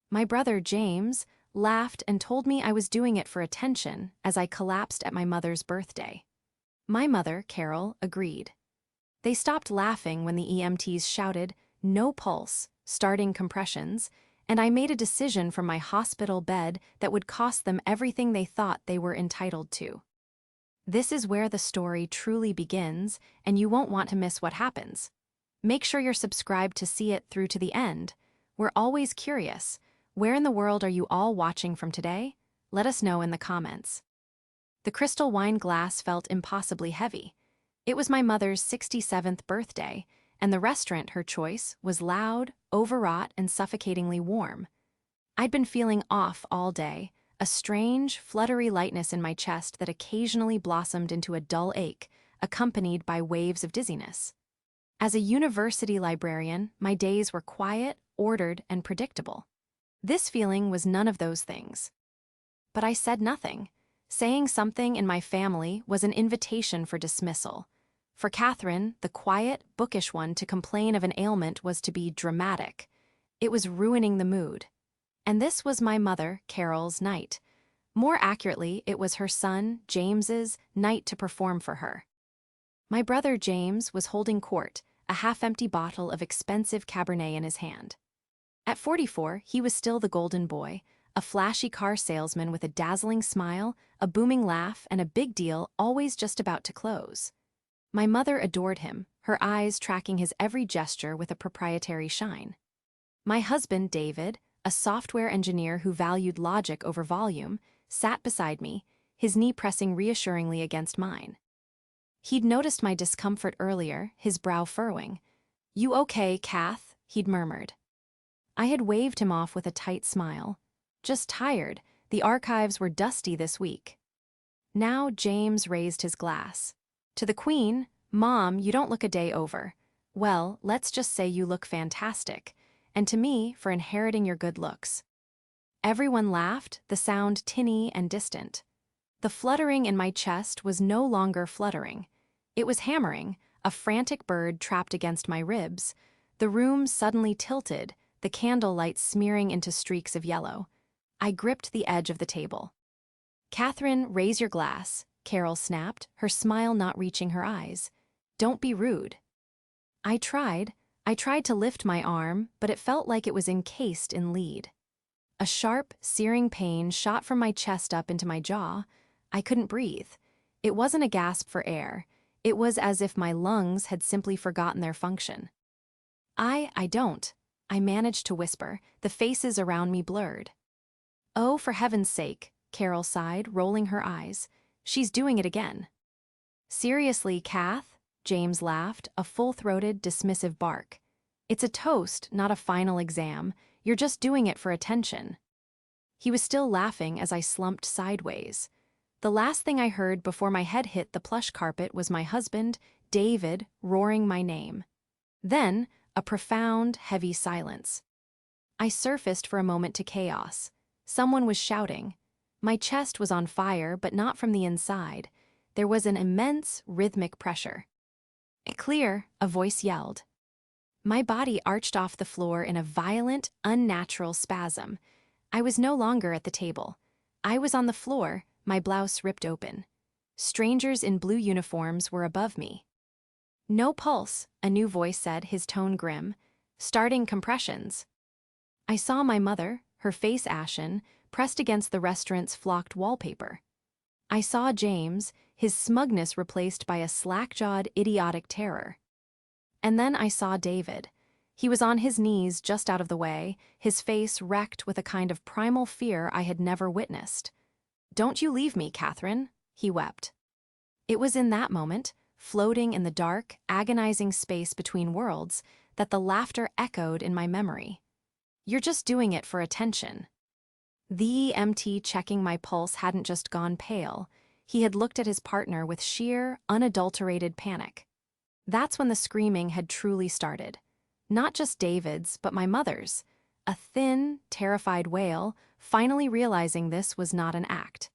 My brother, James, laughed and told me I was doing it for attention as I collapsed at my mother's birthday. My mother, Carol, agreed. They stopped laughing when the EMTs shouted, "No pulse, starting compressions," and I made a decision from my hospital bed that would cost them everything they thought they were entitled to. This is where the story truly begins, and you won't want to miss what happens. Make sure you're subscribed to see it through to the end. We're always curious. Where in the world are you all watching from today? Let us know in the comments. The crystal wine glass felt impossibly heavy. It was my mother's 67th birthday, and the restaurant her choice was loud, overwrought, and suffocatingly warm. I'd been feeling off all day, a strange, fluttery lightness in my chest that occasionally blossomed into a dull ache, accompanied by waves of dizziness. As a university librarian, my days were quiet, ordered, and predictable. This feeling was none of those things. But I said nothing. Saying something in my family was an invitation for dismissal. For Catherine, the quiet, bookish one, to complain of an ailment was to be dramatic. It was ruining the mood. And this was my mother, Carol's, night. More accurately, it was her son, James's, night to perform for her. My brother James was holding court, a half-empty bottle of expensive Cabernet in his hand. At 44, he was still the golden boy, a flashy car salesman with a dazzling smile, a booming laugh, and a big deal always just about to close. My mother adored him, her eyes tracking his every gesture with a proprietary shine. My husband, David, a software engineer who valued logic over volume, sat beside me, his knee pressing reassuringly against mine. He'd noticed my discomfort earlier, his brow furrowing. "You okay, Kath?" he'd murmured. I had waved him off with a tight smile. "Just tired. The archives were dusty this week." Now James raised his glass. "To the Queen, Mom, you don't look a day over. Well, let's just say you look fantastic. And to me, for inheriting your good looks." Everyone laughed, the sound tinny and distant. The fluttering in my chest was no longer fluttering. It was hammering, a frantic bird trapped against my ribs. The room suddenly tilted, the candlelight smearing into streaks of yellow. I gripped the edge of the table. "Catherine, raise your glass," Carol snapped, her smile not reaching her eyes. "Don't be rude." I tried to lift my arm, but it felt like it was encased in lead. A sharp, searing pain shot from my chest up into my jaw. I couldn't breathe. It wasn't a gasp for air. It was as if my lungs had simply forgotten their function. I don't," I managed to whisper, the faces around me blurred. "Oh, for heaven's sake," Carol sighed, rolling her eyes. "She's doing it again." "Seriously, Kath?" James laughed, a full-throated, dismissive bark. "It's a toast, not a final exam. You're just doing it for attention." He was still laughing as I slumped sideways. The last thing I heard before my head hit the plush carpet was my husband, David, roaring my name. Then, a profound, heavy silence. I surfaced for a moment to chaos. Someone was shouting. My chest was on fire, but not from the inside. There was an immense, rhythmic pressure. "Clear," a voice yelled. My body arched off the floor in a violent, unnatural spasm. I was no longer at the table. I was on the floor, my blouse ripped open. Strangers in blue uniforms were above me. "No pulse," a new voice said, his tone grim. "Starting compressions." I saw my mother, her face ashen, pressed against the restaurant's flocked wallpaper. I saw James, his smugness replaced by a slack-jawed, idiotic terror. And then I saw David. He was on his knees just out of the way, his face wrecked with a kind of primal fear I had never witnessed. "Don't you leave me, Catherine," he wept. It was in that moment, floating in the dark, agonizing space between worlds, that the laughter echoed in my memory. "You're just doing it for attention." The EMT checking my pulse hadn't just gone pale. He had looked at his partner with sheer, unadulterated panic. That's when the screaming had truly started. Not just David's, but my mother's. A thin, terrified wail, finally realizing this was not an act.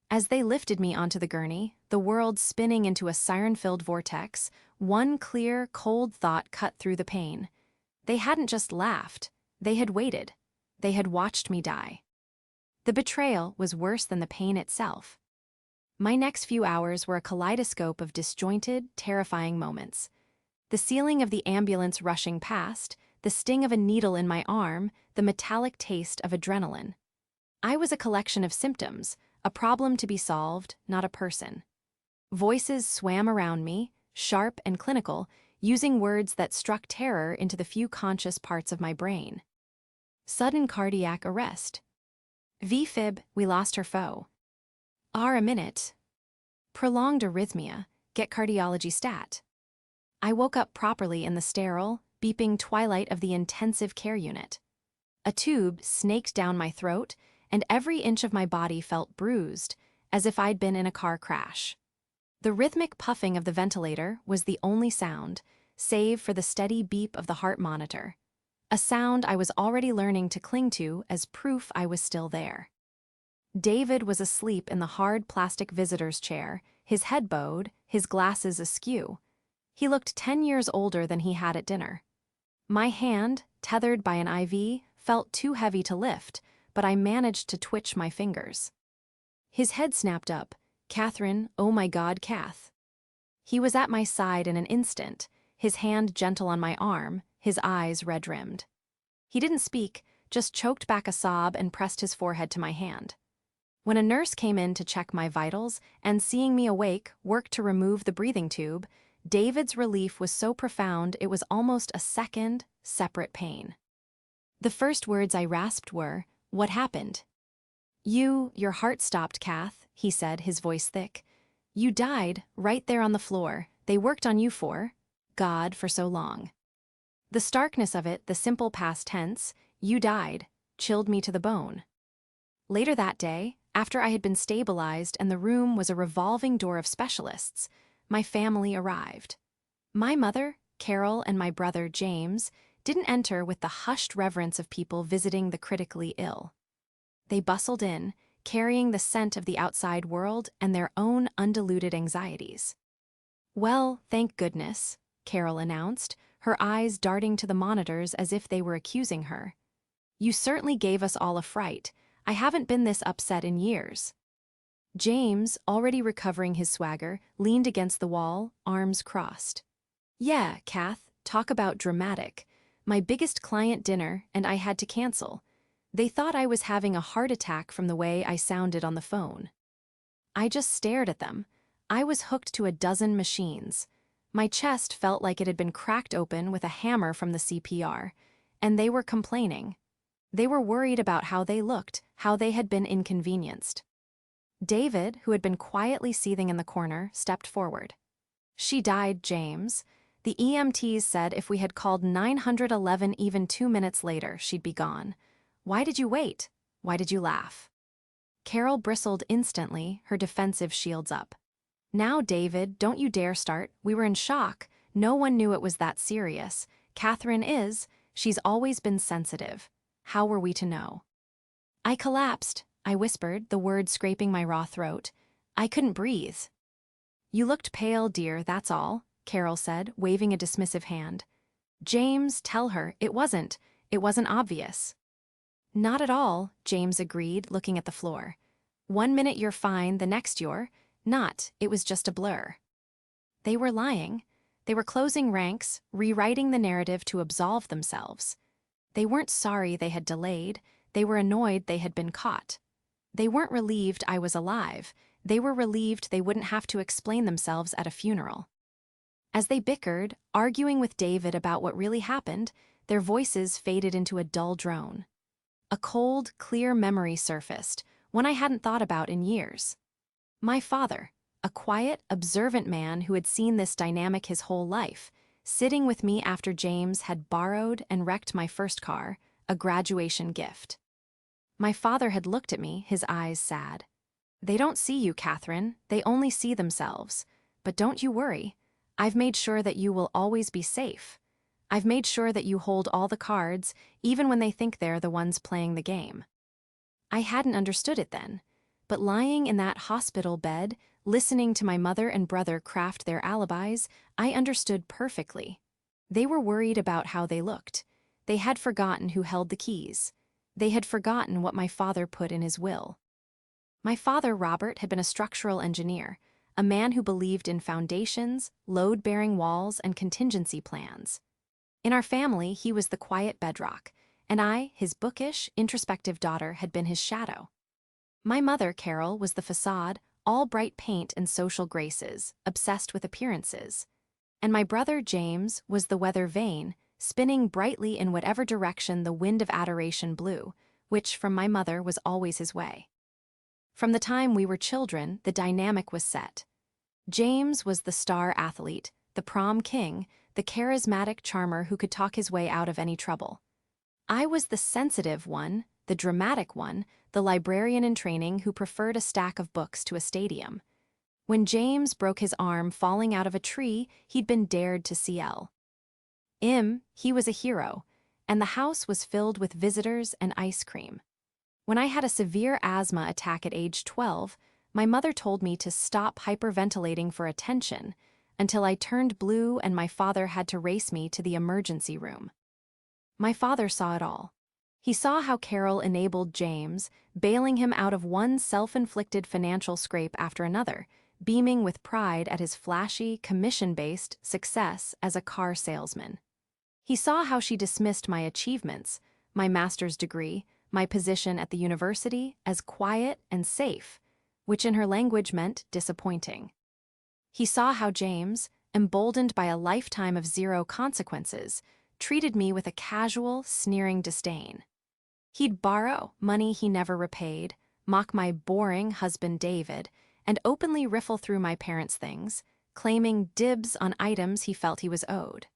As they lifted me onto the gurney, the world spinning into a siren-filled vortex, one clear, cold thought cut through the pain. They hadn't just laughed. They had waited. They had watched me die. The betrayal was worse than the pain itself. My next few hours were a kaleidoscope of disjointed, terrifying moments. The ceiling of the ambulance rushing past, the sting of a needle in my arm, the metallic taste of adrenaline. I was a collection of symptoms, a problem to be solved, not a person. Voices swam around me, sharp and clinical, using words that struck terror into the few conscious parts of my brain. Sudden cardiac arrest. V-fib, we lost her foe. R a minute. Prolonged arrhythmia, get cardiology stat. I woke up properly in the sterile, beeping twilight of the intensive care unit. A tube snaked down my throat, and every inch of my body felt bruised, as if I'd been in a car crash. The rhythmic puffing of the ventilator was the only sound, save for the steady beep of the heart monitor, a sound I was already learning to cling to as proof I was still there. David was asleep in the hard plastic visitor's chair, his head bowed, his glasses askew. He looked 10 years older than he had at dinner. My hand, tethered by an IV, felt too heavy to lift, but I managed to twitch my fingers. His head snapped up. "Catherine, oh my God, Kath." He was at my side in an instant, his hand gentle on my arm, his eyes red-rimmed. He didn't speak, just choked back a sob and pressed his forehead to my hand. When a nurse came in to check my vitals and, seeing me awake, worked to remove the breathing tube, David's relief was so profound it was almost a second, separate pain. The first words I rasped were, "What happened?" Your heart stopped, Kath," he said, his voice thick. "You died, right there on the floor. They worked on you for, God, for so long." The starkness of it, the simple past tense, "you died," chilled me to the bone. Later that day, after I had been stabilized and the room was a revolving door of specialists, my family arrived. My mother, Carol, and my brother, James, didn't enter with the hushed reverence of people visiting the critically ill. They bustled in, carrying the scent of the outside world and their own undiluted anxieties. "Well, thank goodness," Carol announced, her eyes darting to the monitors as if they were accusing her. "You certainly gave us all a fright. I haven't been this upset in years." James, already recovering his swagger, leaned against the wall, arms crossed. "Yeah, Kath, talk about dramatic. My biggest client dinner, and I had to cancel. They thought I was having a heart attack from the way I sounded on the phone." I just stared at them. I was hooked to a dozen machines. My chest felt like it had been cracked open with a hammer from the CPR, and they were complaining. They were worried about how they looked, how they had been inconvenienced. David, who had been quietly seething in the corner, stepped forward. "She died, James. The EMTs said if we had called 911 even 2 minutes later, she'd be gone. Why did you wait? Why did you laugh?" Carol bristled instantly, her defensive shields up. "Now, David, don't you dare start. We were in shock. No one knew it was that serious. Catherine is. She's always been sensitive. How were we to know?" "I collapsed," I whispered, the words scraping my raw throat. "I couldn't breathe." "You looked pale, dear, that's all," Carol said, waving a dismissive hand. "James, tell her, it wasn't obvious." "Not at all," James agreed, looking at the floor. "1 minute you're fine, the next you're not. It was just a blur." They were lying. They were closing ranks, rewriting the narrative to absolve themselves. They weren't sorry they had delayed. They were annoyed they had been caught. They weren't relieved I was alive. They were relieved they wouldn't have to explain themselves at a funeral. As they bickered, arguing with David about what really happened, their voices faded into a dull drone. A cold, clear memory surfaced, one I hadn't thought about in years. My father, a quiet, observant man who had seen this dynamic his whole life, sitting with me after James had borrowed and wrecked my first car, a graduation gift. My father had looked at me, his eyes sad. "They don't see you, Catherine. They only see themselves. But don't you worry. I've made sure that you will always be safe. I've made sure that you hold all the cards, even when they think they're the ones playing the game." I hadn't understood it then, but lying in that hospital bed, listening to my mother and brother craft their alibis, I understood perfectly. They were worried about how they looked. They had forgotten who held the keys. They had forgotten what my father put in his will. My father, Robert, had been a structural engineer, a man who believed in foundations, load-bearing walls, and contingency plans. In our family, he was the quiet bedrock, and I, his bookish, introspective daughter, had been his shadow. My mother, Carol, was the facade, all bright paint and social graces, obsessed with appearances. And my brother, James, was the weather vane, spinning brightly in whatever direction the wind of adoration blew, which, from my mother, was always his way. From the time we were children, the dynamic was set. James was the star athlete, the prom king, the charismatic charmer who could talk his way out of any trouble. I was the sensitive one, the dramatic one, the librarian in training who preferred a stack of books to a stadium. When James broke his arm falling out of a tree, he'd been dared to CL. He was a hero, and the house was filled with visitors and ice cream. When I had a severe asthma attack at age 12, my mother told me to stop hyperventilating for attention until I turned blue and my father had to race me to the emergency room. My father saw it all. He saw how Carol enabled James, bailing him out of one self-inflicted financial scrape after another, beaming with pride at his flashy, commission-based success as a car salesman. He saw how she dismissed my achievements, my master's degree, my position at the university, as quiet and safe, which in her language meant disappointing. He saw how James, emboldened by a lifetime of zero consequences, treated me with a casual, sneering disdain. He'd borrow money he never repaid, mock my boring husband David, and openly riffle through my parents' things, claiming dibs on items he felt he was owed.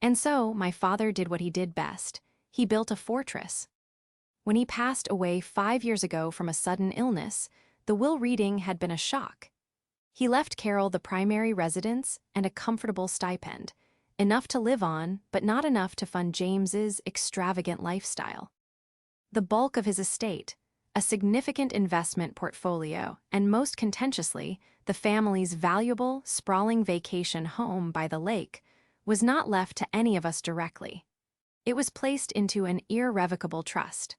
And so my father did what he did best. He built a fortress. When he passed away 5 years ago from a sudden illness, the will reading had been a shock. He left Carol the primary residence and a comfortable stipend, enough to live on, but not enough to fund James's extravagant lifestyle. The bulk of his estate, a significant investment portfolio, and most contentiously, the family's valuable, sprawling vacation home by the lake, was not left to any of us directly. It was placed into an irrevocable trust.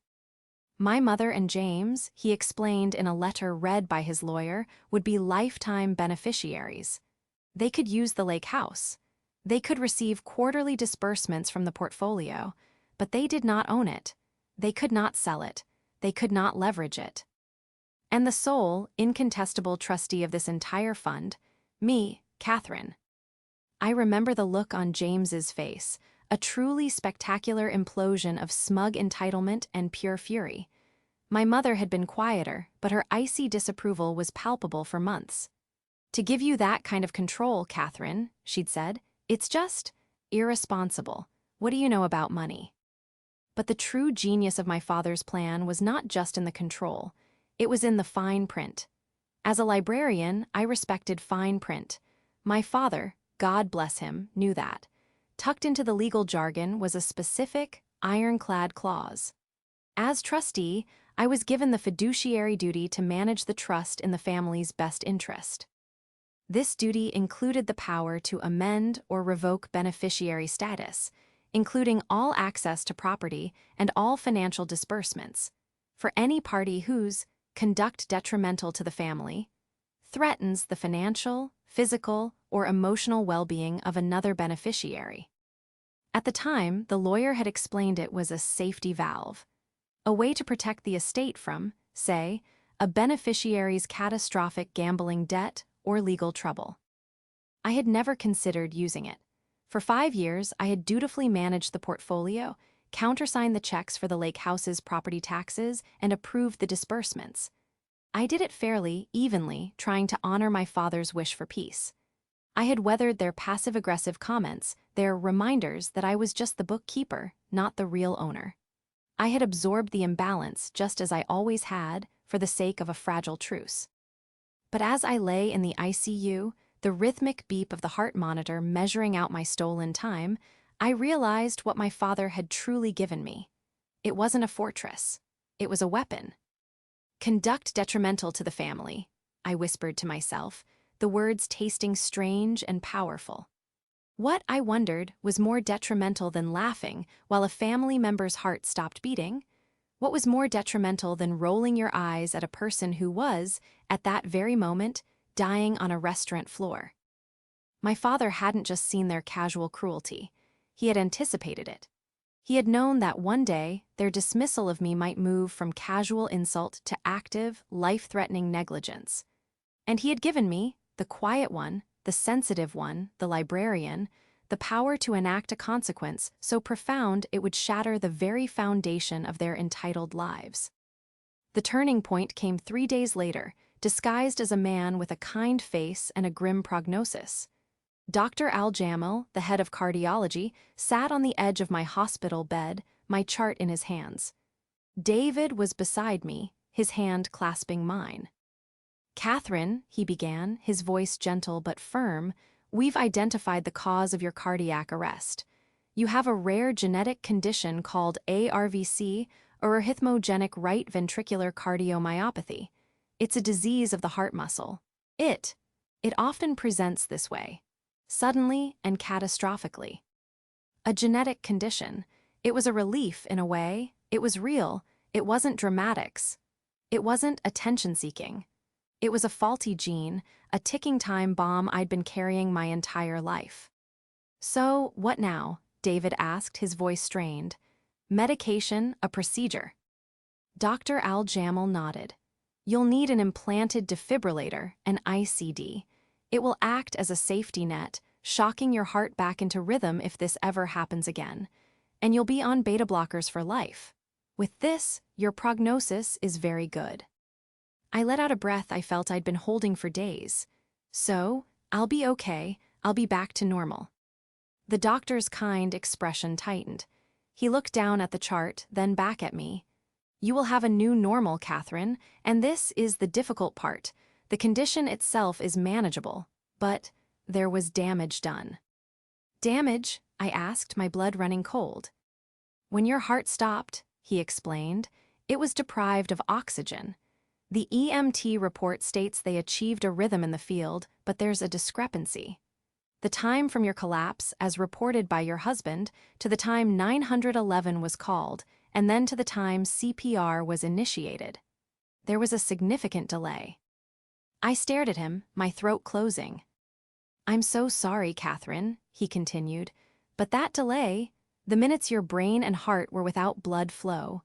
My mother and James, he explained in a letter read by his lawyer, would be lifetime beneficiaries. They could use the lake house. They could receive quarterly disbursements from the portfolio, but they did not own it. They could not sell it. They could not leverage it. And the sole, incontestable trustee of this entire fund, me, Catherine. I remember the look on James's face, a truly spectacular implosion of smug entitlement and pure fury. My mother had been quieter, but her icy disapproval was palpable for months. "To give you that kind of control, Catherine," she'd said, "it's just irresponsible. What do you know about money?" But the true genius of my father's plan was not just in the control. It was in the fine print. As a librarian, I respected fine print. My father, God bless him, knew that. Tucked into the legal jargon was a specific, ironclad clause. As trustee, I was given the fiduciary duty to manage the trust in the family's best interest. This duty included the power to amend or revoke beneficiary status, including all access to property and all financial disbursements, for any party whose conduct detrimental to the family threatens the financial, physical, or emotional well-being of another beneficiary. At the time, the lawyer had explained it was a safety valve, a way to protect the estate from, say, a beneficiary's catastrophic gambling debt or legal trouble. I had never considered using it. For 5 years, I had dutifully managed the portfolio, countersigned the checks for the lake house's property taxes, and approved the disbursements. I did it fairly, evenly, trying to honor my father's wish for peace. I had weathered their passive-aggressive comments, their reminders that I was just the bookkeeper, not the real owner. I had absorbed the imbalance just as I always had, for the sake of a fragile truce. But as I lay in the ICU, the rhythmic beep of the heart monitor measuring out my stolen time, I realized what my father had truly given me. It wasn't a fortress. It was a weapon. "Conduct detrimental to the family," I whispered to myself, the words tasting strange and powerful. What, I wondered, was more detrimental than laughing while a family member's heart stopped beating? What was more detrimental than rolling your eyes at a person who was, at that very moment, dying on a restaurant floor? My father hadn't just seen their casual cruelty. He had anticipated it. He had known that one day their dismissal of me might move from casual insult to active, life-threatening negligence. And he had given me, the quiet one, the sensitive one, the librarian, the power to enact a consequence so profound it would shatter the very foundation of their entitled lives. The turning point came 3 days later, disguised as a man with a kind face and a grim prognosis. Dr. Al-Jamil, the head of cardiology, sat on the edge of my hospital bed, my chart in his hands. David was beside me, his hand clasping mine. "Catherine," he began, his voice gentle but firm, "we've identified the cause of your cardiac arrest. You have a rare genetic condition called ARVC, or arrhythmogenic right ventricular cardiomyopathy. It's a disease of the heart muscle. It often presents this way, suddenly and catastrophically. A genetic condition. It was a relief in a way. It was real. It wasn't dramatics. It wasn't attention-seeking. It was a faulty gene, a ticking time bomb I'd been carrying my entire life." "So, what now?" David asked, his voice strained. "Medication, a procedure." Dr. Al-Jamil nodded. "You'll need an implanted defibrillator, an ICD. It will act as a safety net, shocking your heart back into rhythm if this ever happens again. And you'll be on beta blockers for life. With this, your prognosis is very good." I let out a breath I felt I'd been holding for days. "So, I'll be okay, I'll be back to normal." The doctor's kind expression tightened. He looked down at the chart, then back at me. "You will have a new normal, Catherine, and this is the difficult part. The condition itself is manageable, but there was damage done." "Damage?" I asked, my blood running cold. "When your heart stopped," he explained, "it was deprived of oxygen. The EMT report states they achieved a rhythm in the field, but there's a discrepancy. The time from your collapse, as reported by your husband, to the time 911 was called, and then to the time CPR was initiated. There was a significant delay." I stared at him, my throat closing. "I'm so sorry, Catherine," he continued, "but that delay, the minutes your brain and heart were without blood flow,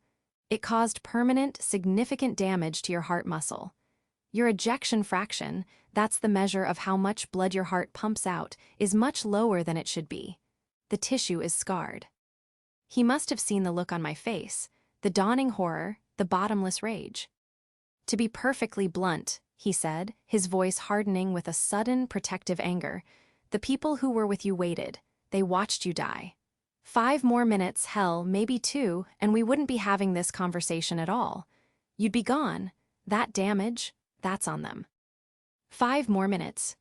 it caused permanent, significant damage to your heart muscle. Your ejection fraction, that's the measure of how much blood your heart pumps out, is much lower than it should be. The tissue is scarred." He must have seen the look on my face, the dawning horror, the bottomless rage. "To be perfectly blunt," he said, his voice hardening with a sudden, protective anger, "the people who were with you waited. They watched you die. 5 more minutes, hell, maybe 2, and we wouldn't be having this conversation at all. You'd be gone. That damage, that's on them. 5 more minutes."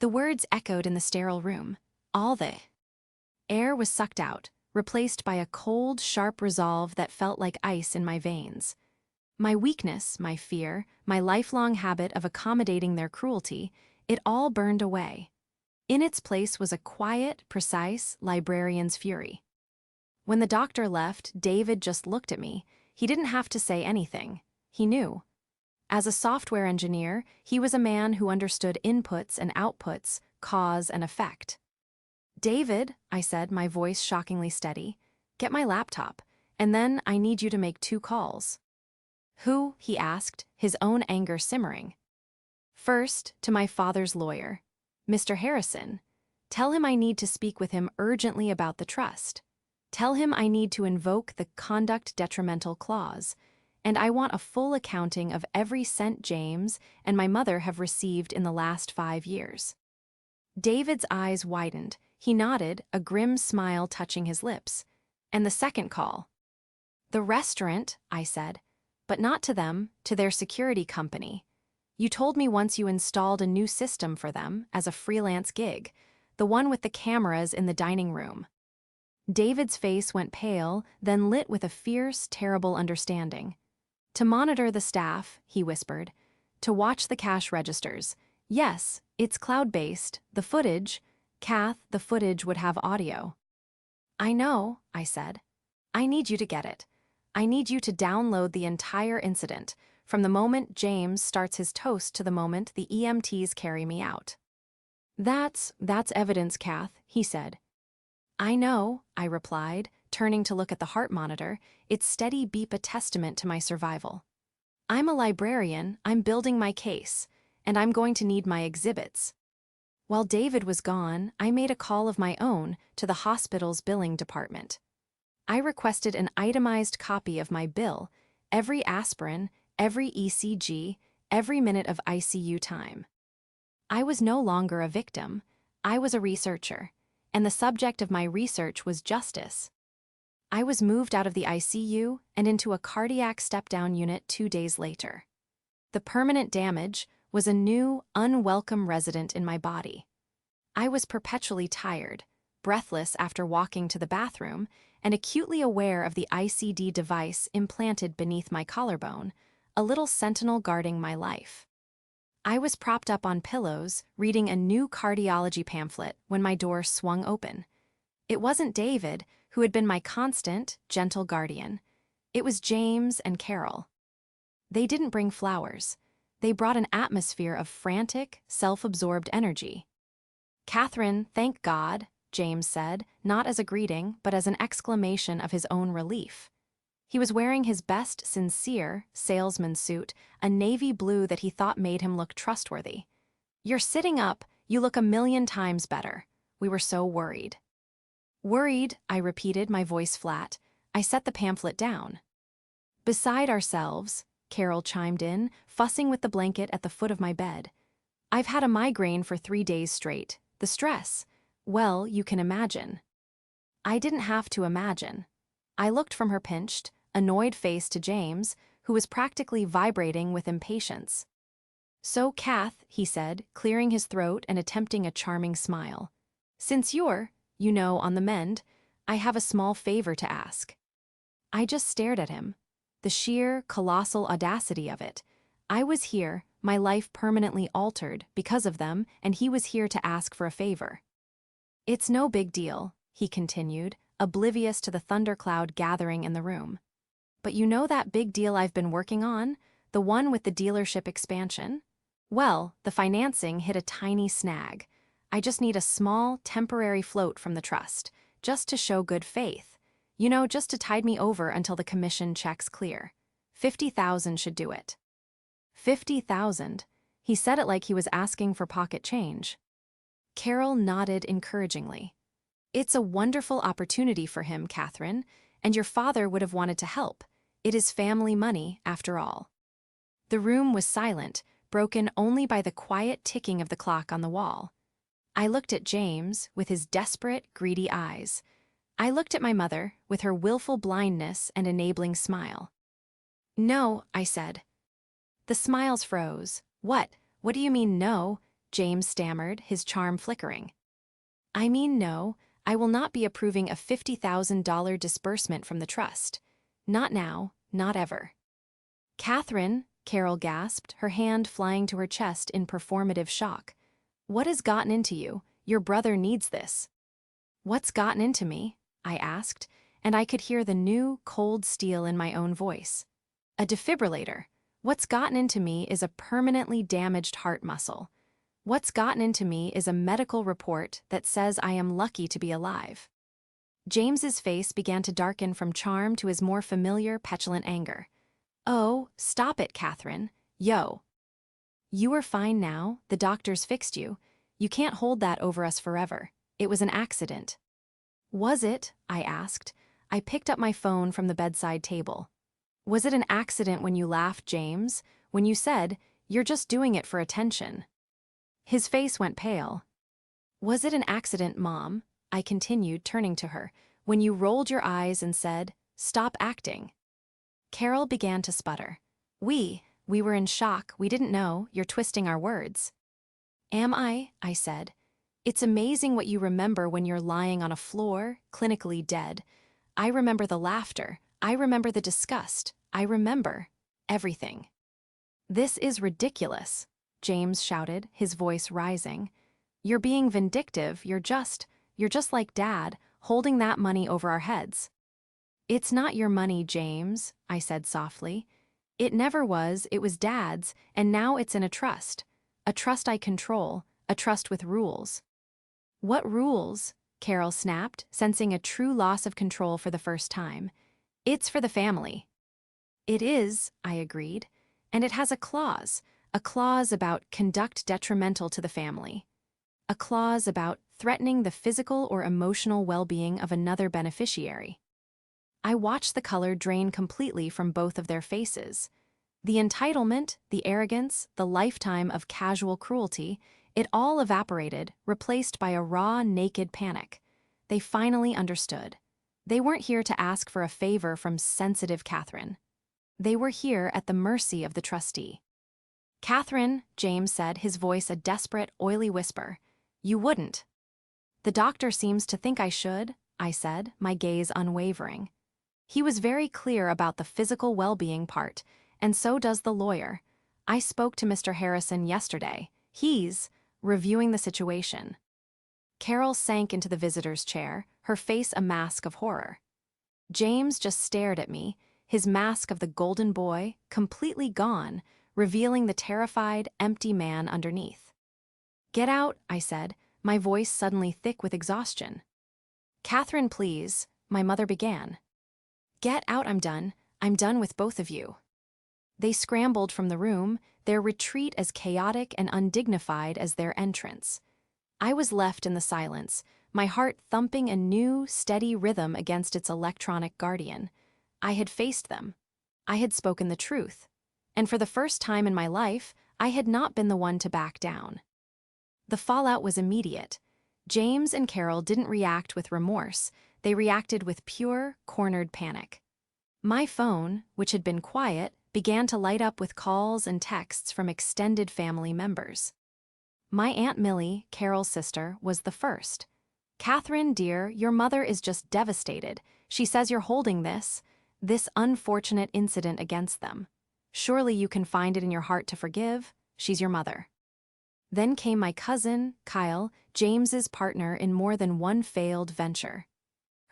The words echoed in the sterile room. All the air was sucked out, replaced by a cold, sharp resolve that felt like ice in my veins. My weakness, my fear, my lifelong habit of accommodating their cruelty, it all burned away. In its place was a quiet, precise librarian's fury. When the doctor left, David just looked at me. He didn't have to say anything. He knew. As a software engineer, he was a man who understood inputs and outputs, cause and effect. "David," I said, my voice shockingly steady, "get my laptop, and then I need you to make 2 calls." "Who?" he asked, his own anger simmering. "First, to my father's lawyer, Mr. Harrison. Tell him I need to speak with him urgently about the trust. Tell him I need to invoke the conduct detrimental clause, and I want a full accounting of every cent James and my mother have received in the last 5 years." David's eyes widened. He nodded, a grim smile touching his lips. "And the second call?" "The restaurant," I said, "but not to them, to their security company. You told me once you installed a new system for them as a freelance gig, the one with the cameras in the dining room." David's face went pale, then lit with a fierce, terrible understanding. "To monitor the staff," he whispered. "To watch the cash registers. Yes, it's cloud-based. The footage, Kath, the footage would have audio." "I know," I said. "I need you to get it. I need you to download the entire incident, from the moment James starts his toast to the moment the EMTs carry me out. That's evidence, Kath, he said. I know, I replied, turning to look at the heart monitor, its steady beep a testament to my survival. I'm a librarian, I'm building my case, and I'm going to need my exhibits. While David was gone, I made a call of my own to the hospital's billing department. I requested an itemized copy of my bill, every aspirin, every ECG, every minute of ICU time. I was no longer a victim, I was a researcher, and the subject of my research was justice. I was moved out of the ICU and into a cardiac step-down unit 2 days later. The permanent damage was a new, unwelcome resident in my body. I was perpetually tired, breathless after walking to the bathroom, and acutely aware of the ICD device implanted beneath my collarbone, a little sentinel guarding my life. I was propped up on pillows, reading a new cardiology pamphlet when my door swung open. It wasn't David, who had been my constant, gentle guardian. It was James and Carol. They didn't bring flowers. They brought an atmosphere of frantic, self-absorbed energy. "Catherine, thank God," James said, not as a greeting, but as an exclamation of his own relief. He was wearing his best sincere salesman suit, a navy blue that he thought made him look trustworthy. "You're sitting up, you look 1,000,000 times better. We were so worried." "Worried," I repeated, my voice flat. I set the pamphlet down. "Beside ourselves," Carol chimed in, fussing with the blanket at the foot of my bed. "I've had a migraine for 3 days straight. The stress. Well, you can imagine." I didn't have to imagine. I looked from her pinched, annoyed face to James, who was practically vibrating with impatience. "So, Kath," he said, clearing his throat and attempting a charming smile. "Since you're, on the mend, I have a small favor to ask." I just stared at him. The sheer, colossal audacity of it. I was here, my life permanently altered because of them, and he was here to ask for a favor. "It's no big deal," he continued, oblivious to the thundercloud gathering in the room. "But you know that big deal I've been working on? The one with the dealership expansion? Well, the financing hit a tiny snag. I just need a small, temporary float from the trust, just to show good faith. Just to tide me over until the commission checks clear. 50,000 should do it." 50,000. He said it like he was asking for pocket change. Carol nodded encouragingly. "It's a wonderful opportunity for him, Catherine, and your father would have wanted to help. It is family money, after all." The room was silent, broken only by the quiet ticking of the clock on the wall. I looked at James with his desperate, greedy eyes. I looked at my mother with her willful blindness and enabling smile. "No," I said. The smiles froze. What do you mean no?" James stammered, his charm flickering. "I mean no, I will not be approving a $50,000 disbursement from the trust. Not now, not ever." "Catherine," Carol gasped, her hand flying to her chest in performative shock. "What has gotten into you? Your brother needs this." "What's gotten into me?" I asked, and I could hear the new, cold steel in my own voice. "A defibrillator. What's gotten into me is a permanently damaged heart muscle. What's gotten into me is a medical report that says I am lucky to be alive." James's face began to darken from charm to his more familiar, petulant anger. "Oh, stop it, Catherine. Yo. You are fine now, the doctors fixed you. You can't hold that over us forever. It was an accident." "Was it?" I asked. I picked up my phone from the bedside table. "Was it an accident when you laughed, James? When you said, 'You're just doing it for attention'?" His face went pale. "Was it an accident, Mom?" I continued, turning to her, "when you rolled your eyes and said, 'Stop acting'?" Carol began to sputter. We were in shock. We didn't know. You're twisting our words." "Am I?" I said. "It's amazing what you remember when you're lying on a floor, clinically dead. I remember the laughter. I remember the disgust. I remember everything." "This is ridiculous," James shouted, his voice rising. "You're being vindictive. You're just like Dad, holding that money over our heads." "It's not your money, James," I said softly. "It never was, it was Dad's, and now it's in a trust. A trust I control, a trust with rules." "What rules?" Carol snapped, sensing a true loss of control for the first time. "It's for the family." "It is," I agreed, "and it has a clause about conduct detrimental to the family. A clause about threatening the physical or emotional well-being of another beneficiary." I watched the color drain completely from both of their faces. The entitlement, the arrogance, the lifetime of casual cruelty, it all evaporated, replaced by a raw, naked panic. They finally understood. They weren't here to ask for a favor from sensitive Catherine. They were here at the mercy of the trustee. "Catherine," James said, his voice a desperate, oily whisper, "you wouldn't." "The doctor seems to think I should," I said, my gaze unwavering. "He was very clear about the physical well-being part, and so does the lawyer. I spoke to Mr. Harrison yesterday. He's reviewing the situation." Carol sank into the visitor's chair, her face a mask of horror. James just stared at me, his mask of the golden boy completely gone, revealing the terrified, empty man underneath. "Get out," I said, my voice suddenly thick with exhaustion. "Catherine, please," my mother began. "Get out, I'm done. I'm done with both of you." They scrambled from the room, their retreat as chaotic and undignified as their entrance. I was left in the silence, my heart thumping a new, steady rhythm against its electronic guardian. I had faced them. I had spoken the truth. And for the first time in my life, I had not been the one to back down. The fallout was immediate. James and Carol didn't react with remorse. They reacted with pure, cornered panic. My phone, which had been quiet, began to light up with calls and texts from extended family members. My Aunt Millie, Carol's sister, was the first. "Catherine, dear, your mother is just devastated. She says you're holding this unfortunate incident against them. Surely you can find it in your heart to forgive. She's your mother." Then came my cousin, Kyle, James's partner in more than one failed venture.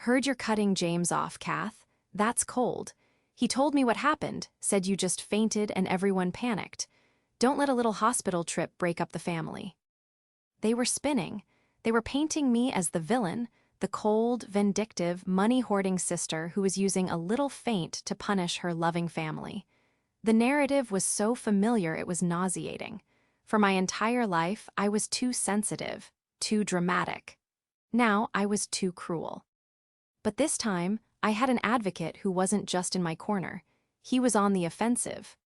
"Heard you're cutting James off, Kath. That's cold. He told me what happened, said you just fainted and everyone panicked. Don't let a little hospital trip break up the family." They were spinning. They were painting me as the villain, the cold, vindictive, money-hoarding sister who was using a little feint to punish her loving family. The narrative was so familiar it was nauseating. For my entire life, I was too sensitive, too dramatic. Now I was too cruel. But this time, I had an advocate who wasn't just in my corner. He was on the offensive.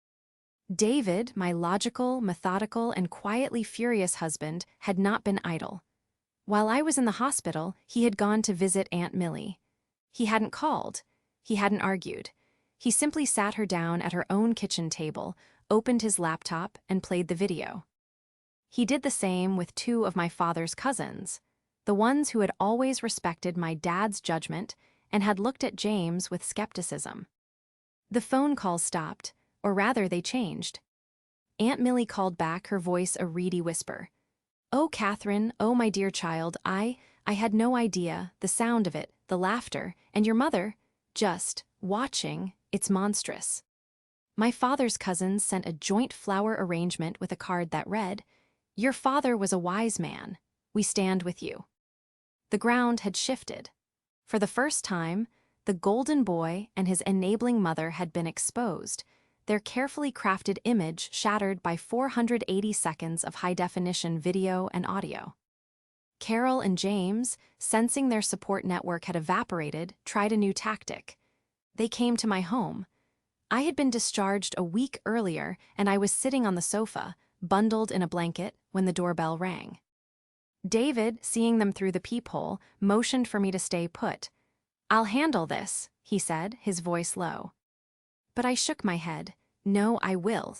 David, my logical, methodical, and quietly furious husband, had not been idle. While I was in the hospital, he had gone to visit Aunt Millie. He hadn't called. He hadn't argued. He simply sat her down at her own kitchen table, opened his laptop, and played the video. He did the same with two of my father's cousins, the ones who had always respected my dad's judgment and had looked at James with skepticism. The phone calls stopped, or rather they changed. Aunt Millie called back, her voice a reedy whisper. "Oh, Catherine, oh, my dear child, I had no idea, the sound of it, the laughter, and your mother, just watching, it's monstrous." My father's cousins sent a joint flower arrangement with a card that read, "Your father was a wise man. We stand with you." The ground had shifted. For the first time, the golden boy and his enabling mother had been exposed, their carefully crafted image shattered by 480 seconds of high-definition video and audio. Carol and James, sensing their support network had evaporated, tried a new tactic. They came to my home. I had been discharged a week earlier, and I was sitting on the sofa, bundled in a blanket, when the doorbell rang. David, seeing them through the peephole, motioned for me to stay put. "I'll handle this," he said, his voice low. But I shook my head. "No, I will."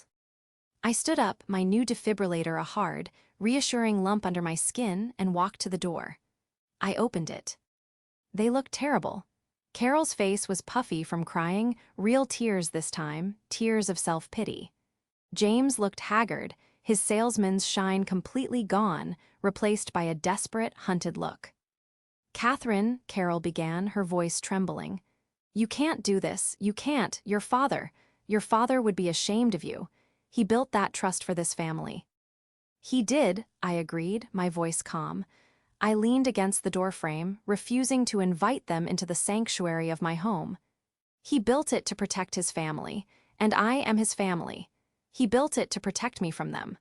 I stood up, my new defibrillator a hard, reassuring lump under my skin, and walked to the door. I opened it. They looked terrible. Carol's face was puffy from crying, real tears this time, tears of self-pity. James looked haggard, his salesman's shine completely gone, replaced by a desperate, hunted look. "Catherine," Carol began, her voice trembling. "You can't do this, you can't, your father would be ashamed of you. He built that trust for this family." "He did," I agreed, my voice calm. I leaned against the doorframe, refusing to invite them into the sanctuary of my home. "He built it to protect his family, and I am his family. He built it to protect me from them."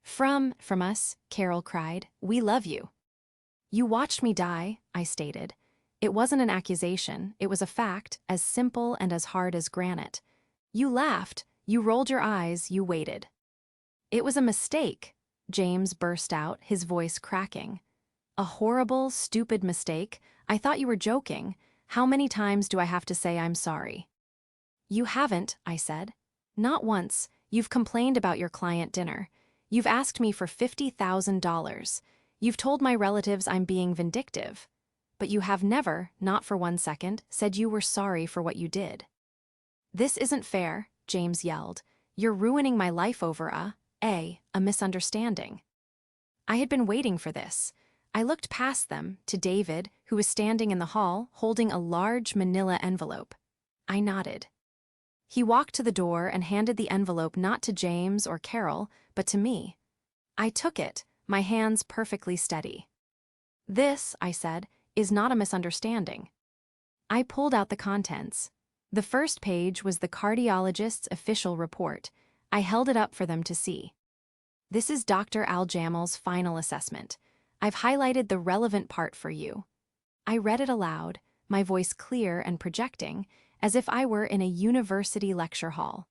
From us," Carol cried. "We love you." "You watched me die," I stated. It wasn't an accusation, it was a fact, as simple and as hard as granite. "You laughed, you rolled your eyes, you waited." "It was a mistake," James burst out, his voice cracking. "A horrible, stupid mistake. I thought you were joking. How many times do I have to say I'm sorry?" "You haven't," I said. "Not once. You've complained about your client dinner. You've asked me for $50,000. You've told my relatives I'm being vindictive. But you have never, not for 1 second, said you were sorry for what you did." "This isn't fair," James yelled. "You're ruining my life over a misunderstanding." I had been waiting for this. I looked past them, to David, who was standing in the hall, holding a large manila envelope. I nodded. He walked to the door and handed the envelope not to James or Carol, but to me. I took it, my hands perfectly steady. "This," I said, "is not a misunderstanding." I pulled out the contents. The first page was the cardiologist's official report. I held it up for them to see. "This is Dr. Al-Jamal's final assessment. I've highlighted the relevant part for you." I read it aloud, my voice clear and projecting, as if I were in a university lecture hall.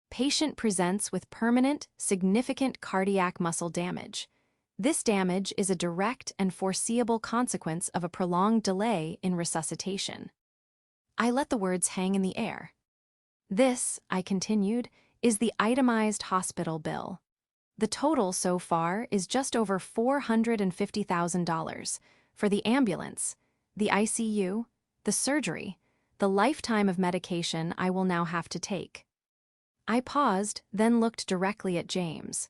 "Patient presents with permanent, significant cardiac muscle damage. This damage is a direct and foreseeable consequence of a prolonged delay in resuscitation." I let the words hang in the air. "This," I continued, "is the itemized hospital bill. The total so far is just over $450,000 for the ambulance, the ICU, the surgery, the lifetime of medication I will now have to take." I paused, then looked directly at James.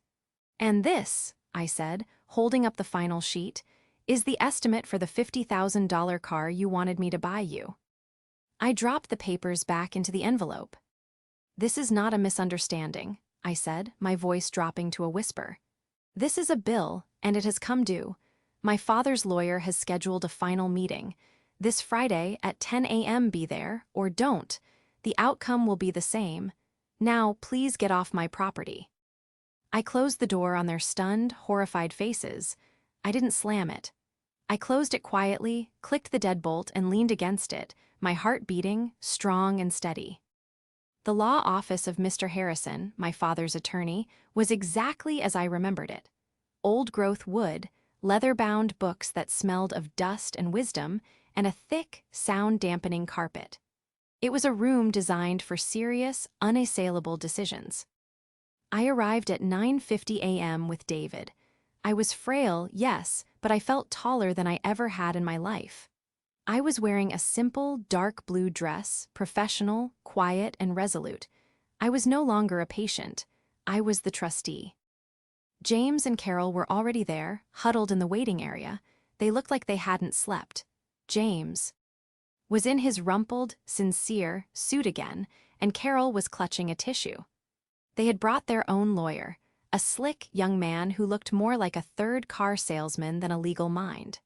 "And this," I said, holding up the final sheet, "is the estimate for the $50,000 car you wanted me to buy you." I dropped the papers back into the envelope. "This is not a misunderstanding," I said, my voice dropping to a whisper. "This is a bill, and it has come due. My father's lawyer has scheduled a final meeting. This Friday at 10 a.m. Be there, or don't. The outcome will be the same. Now, please get off my property." I closed the door on their stunned, horrified faces. I didn't slam it. I closed it quietly, clicked the deadbolt, and leaned against it, my heart beating, strong and steady. The law office of Mr. Harrison, my father's attorney, was exactly as I remembered it. Old-growth wood, leather-bound books that smelled of dust and wisdom, and a thick, sound-dampening carpet. It was a room designed for serious, unassailable decisions. I arrived at 9:50 a.m. with David. I was frail, yes, but I felt taller than I ever had in my life. I was wearing a simple, dark blue dress, professional, quiet, and resolute. I was no longer a patient. I was the trustee. James and Carol were already there, huddled in the waiting area. They looked like they hadn't slept. James was in his rumpled, sincere suit again, and Carol was clutching a tissue. They had brought their own lawyer, a slick young man who looked more like a third car salesman than a legal mind.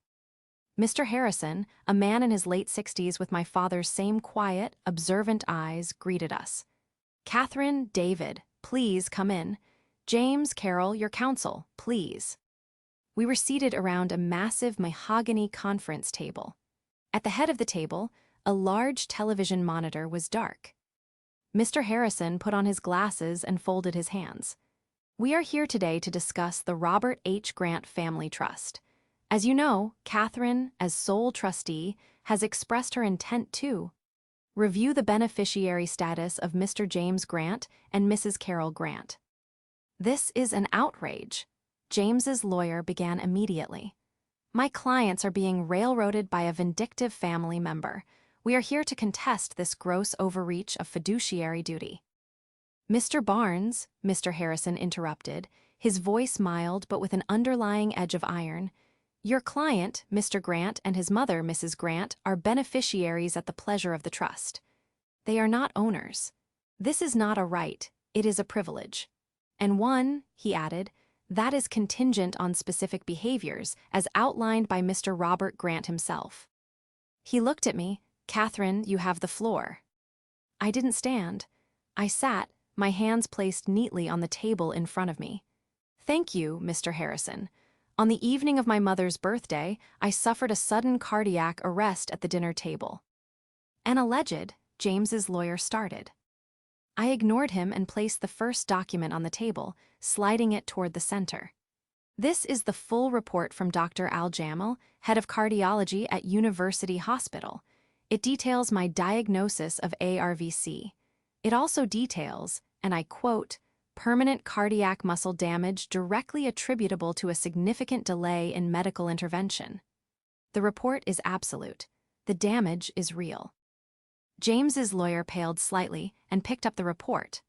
Mr. Harrison, a man in his late 60s with my father's same quiet, observant eyes, greeted us. "Catherine, David, please come in. James, Carol, your counsel, please." We were seated around a massive mahogany conference table. At the head of the table, a large television monitor was dark. Mr. Harrison put on his glasses and folded his hands. "We are here today to discuss the Robert H. Grant Family Trust. As you know, Catherine, as sole trustee, has expressed her intent to review the beneficiary status of Mr. James Grant and Mrs. Carol Grant." "This is an outrage," James's lawyer began immediately. "My clients are being railroaded by a vindictive family member. We are here to contest this gross overreach of fiduciary duty." "Mr. Barnes," Mr. Harrison interrupted, his voice mild but with an underlying edge of iron, Your client, Mr. Grant, and his mother, Mrs. Grant, are beneficiaries at the pleasure of the trust. They are not owners. This is not a right, it is a privilege. And one, he added, that is contingent on specific behaviors, as outlined by Mr. Robert Grant himself. He looked at me. Catherine, you have the floor. I didn't stand. I sat, my hands placed neatly on the table in front of me. Thank you, Mr. Harrison. On the evening of my mother's birthday, I suffered a sudden cardiac arrest at the dinner table. An alleged, James's lawyer started. I ignored him and placed the first document on the table, sliding it toward the center. This is the full report from Dr. Al Jamal, head of cardiology at University Hospital. It details my diagnosis of ARVC. It also details, and I quote, permanent cardiac muscle damage directly attributable to a significant delay in medical intervention. The report is absolute. The damage is real. James's lawyer paled slightly and picked up the report.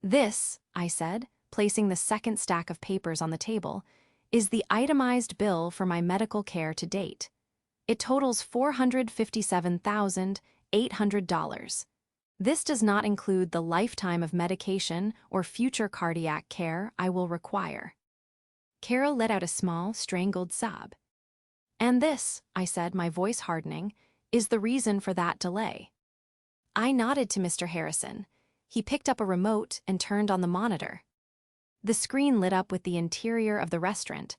This, I said, placing the second stack of papers on the table, is the itemized bill for my medical care to date. It totals $457,800. This does not include the lifetime of medication or future cardiac care I will require. Carol let out a small, strangled sob. And this, I said, my voice hardening, is the reason for that delay. I nodded to Mr. Harrison. He picked up a remote and turned on the monitor. The screen lit up with the interior of the restaurant.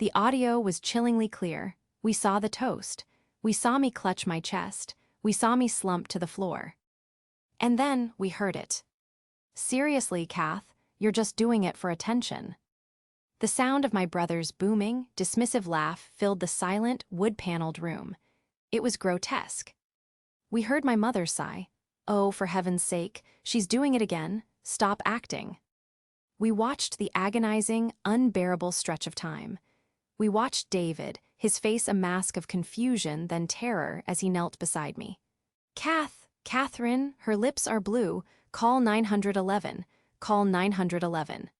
The audio was chillingly clear. We saw the toast. We saw me clutch my chest. We saw me slump to the floor. And then we heard it. Seriously, Kath, you're just doing it for attention. The sound of my brother's booming, dismissive laugh filled the silent, wood-paneled room. It was grotesque. We heard my mother sigh. Oh, for heaven's sake, she's doing it again. Stop acting. We watched the agonizing, unbearable stretch of time. We watched David, his face a mask of confusion then terror as he knelt beside me. Catherine, her lips are blue. Call 911. Call 911.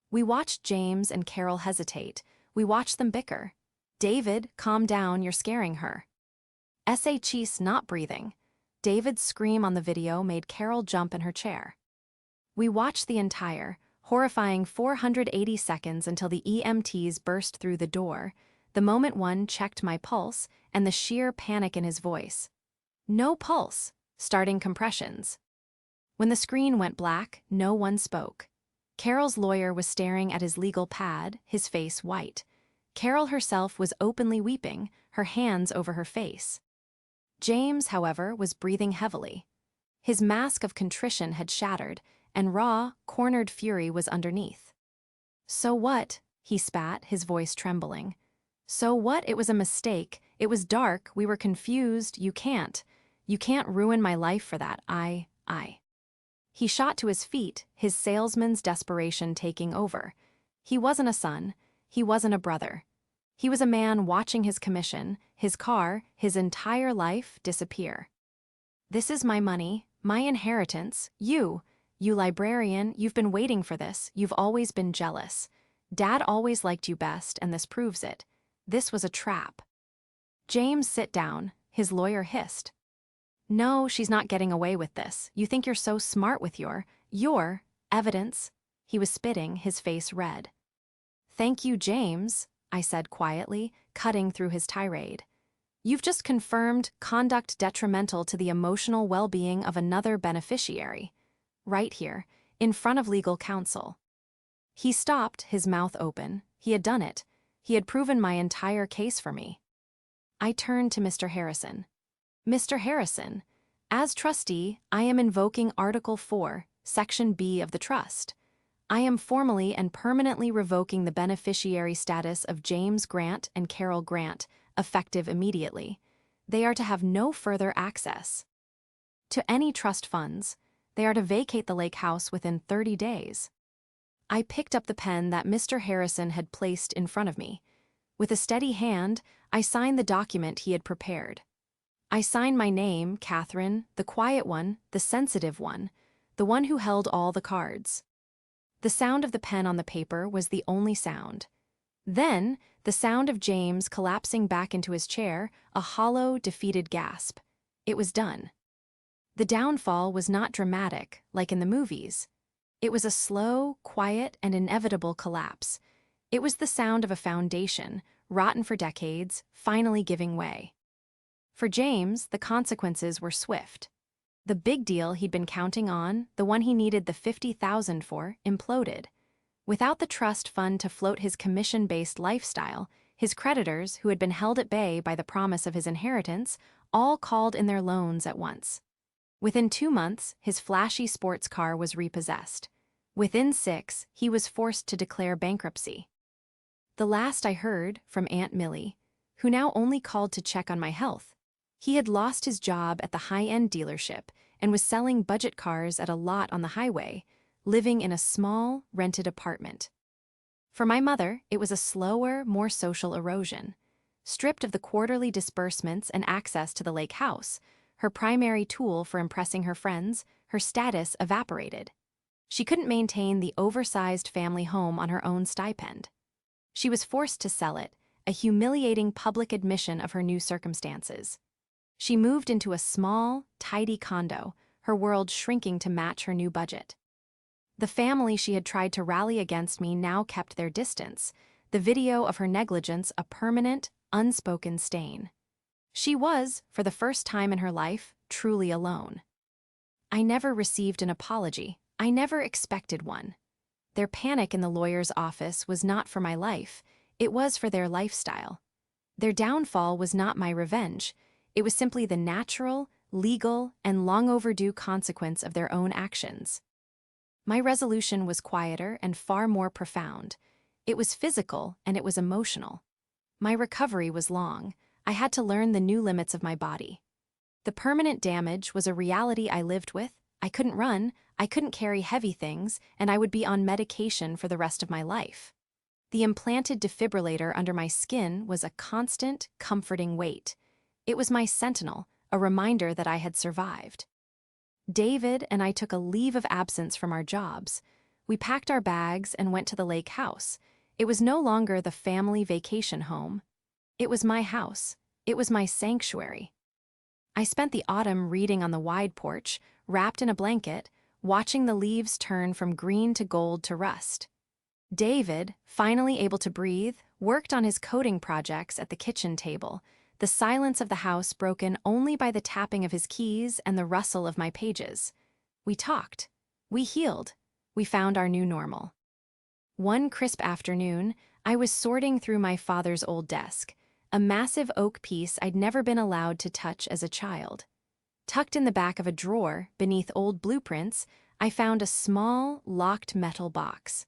We watched James and Carol hesitate. We watched them bicker. David, calm down, you're scaring her. She's not breathing. David's scream on the video made Carol jump in her chair. We watched the entire, horrifying 480 seconds until the EMTs burst through the door, the moment one checked my pulse and the sheer panic in his voice. No pulse. Starting compressions. When the screen went black, no one spoke. Carol's lawyer was staring at his legal pad, his face white. Carol herself was openly weeping, her hands over her face. James, however, was breathing heavily. His mask of contrition had shattered, and raw, cornered fury was underneath. So what? He spat, his voice trembling. So what? It was a mistake. It was dark. We were confused. You can't ruin my life for that. I. He shot to his feet, his salesman's desperation taking over. He wasn't a son. He wasn't a brother. He was a man watching his commission, his car, his entire life disappear. This is my money, my inheritance. You librarian, you've been waiting for this. You've always been jealous. Dad always liked you best, and this proves it. This was a trap. James, sit down, his lawyer hissed. No, she's not getting away with this. You think you're so smart with your evidence. He was spitting, his face red. Thank you, James, I said quietly, cutting through his tirade. You've just confirmed conduct detrimental to the emotional well-being of another beneficiary. Right here, in front of legal counsel. He stopped, his mouth open. He had done it. He had proven my entire case for me. I turned to Mr. Harrison. Mr. Harrison, as trustee, I am invoking Article 4, Section B of the trust. I am formally and permanently revoking the beneficiary status of James Grant and Carol Grant, effective immediately. They are to have no further access to any trust funds. They are to vacate the lake house within 30 days. I picked up the pen that Mr. Harrison had placed in front of me. With a steady hand, I signed the document he had prepared. I signed my name, Catherine, the quiet one, the sensitive one, the one who held all the cards. The sound of the pen on the paper was the only sound. Then, the sound of James collapsing back into his chair, a hollow, defeated gasp. It was done. The downfall was not dramatic, like in the movies. It was a slow, quiet, and inevitable collapse. It was the sound of a foundation, rotten for decades, finally giving way. For James, the consequences were swift. The big deal he'd been counting on, the one he needed the $50,000 for, imploded. Without the trust fund to float his commission-based lifestyle, his creditors, who had been held at bay by the promise of his inheritance, all called in their loans at once. Within 2 months, his flashy sports car was repossessed. Within 6, he was forced to declare bankruptcy. The last I heard from Aunt Millie, who now only called to check on my health. He had lost his job at the high-end dealership and was selling budget cars at a lot on the highway, living in a small, rented apartment. For my mother, it was a slower, more social erosion. Stripped of the quarterly disbursements and access to the lake house, her primary tool for impressing her friends, her status evaporated. She couldn't maintain the oversized family home on her own stipend. She was forced to sell it, a humiliating public admission of her new circumstances. She moved into a small, tidy condo, her world shrinking to match her new budget. The family she had tried to rally against me now kept their distance, the video of her negligence a permanent, unspoken stain. She was, for the first time in her life, truly alone. I never received an apology. I never expected one. Their panic in the lawyer's office was not for my life, it was for their lifestyle. Their downfall was not my revenge, it was simply the natural, legal, and long overdue consequence of their own actions. My resolution was quieter and far more profound. It was physical and it was emotional. My recovery was long. I had to learn the new limits of my body. The permanent damage was a reality I lived with. I couldn't run, I couldn't carry heavy things, and I would be on medication for the rest of my life. The implanted defibrillator under my skin was a constant, comforting weight. It was my sentinel, a reminder that I had survived. David and I took a leave of absence from our jobs. We packed our bags and went to the lake house. It was no longer the family vacation home. It was my house. It was my sanctuary. I spent the autumn reading on the wide porch, wrapped in a blanket, watching the leaves turn from green to gold to rust. David, finally able to breathe, worked on his coding projects at the kitchen table, the silence of the house broken only by the tapping of his keys and the rustle of my pages. We talked. We healed. We found our new normal. One crisp afternoon, I was sorting through my father's old desk, a massive oak piece I'd never been allowed to touch as a child. Tucked in the back of a drawer, beneath old blueprints, I found a small, locked metal box.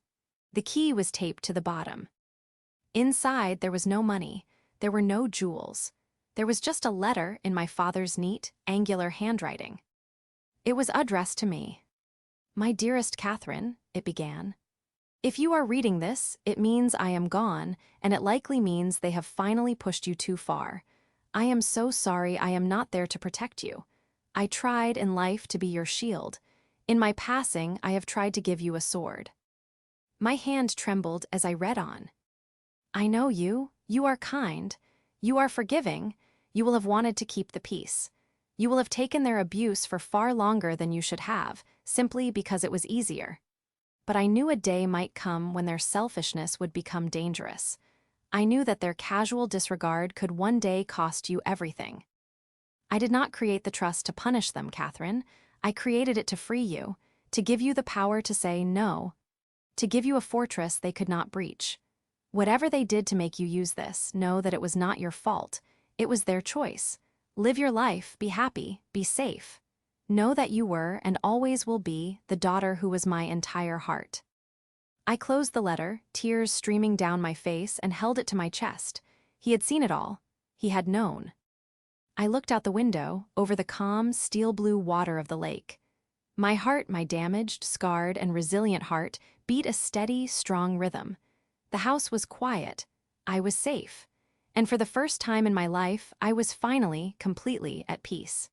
The key was taped to the bottom. Inside, there was no money. There were no jewels. There was just a letter in my father's neat, angular handwriting. It was addressed to me. "My dearest Catherine," it began. "If you are reading this, it means I am gone, and it likely means they have finally pushed you too far. I am so sorry I am not there to protect you. I tried in life to be your shield. In my passing, I have tried to give you a sword." My hand trembled as I read on. "I know you. You are kind. You are forgiving. You will have wanted to keep the peace. You will have taken their abuse for far longer than you should have, simply because it was easier. But I knew a day might come when their selfishness would become dangerous. I knew that their casual disregard could one day cost you everything. I did not create the trust to punish them, Catherine. I created it to free you, to give you the power to say no, to give you a fortress they could not breach. Whatever they did to make you use this, know that it was not your fault. It was their choice. Live your life, be happy, be safe. Know that you were, and always will be, the daughter who was my entire heart." I closed the letter, tears streaming down my face, and held it to my chest. He had seen it all. He had known. I looked out the window, over the calm, steel-blue water of the lake. My heart, my damaged, scarred, and resilient heart, beat a steady, strong rhythm. The house was quiet. I was safe. And for the first time in my life, I was finally, completely at peace.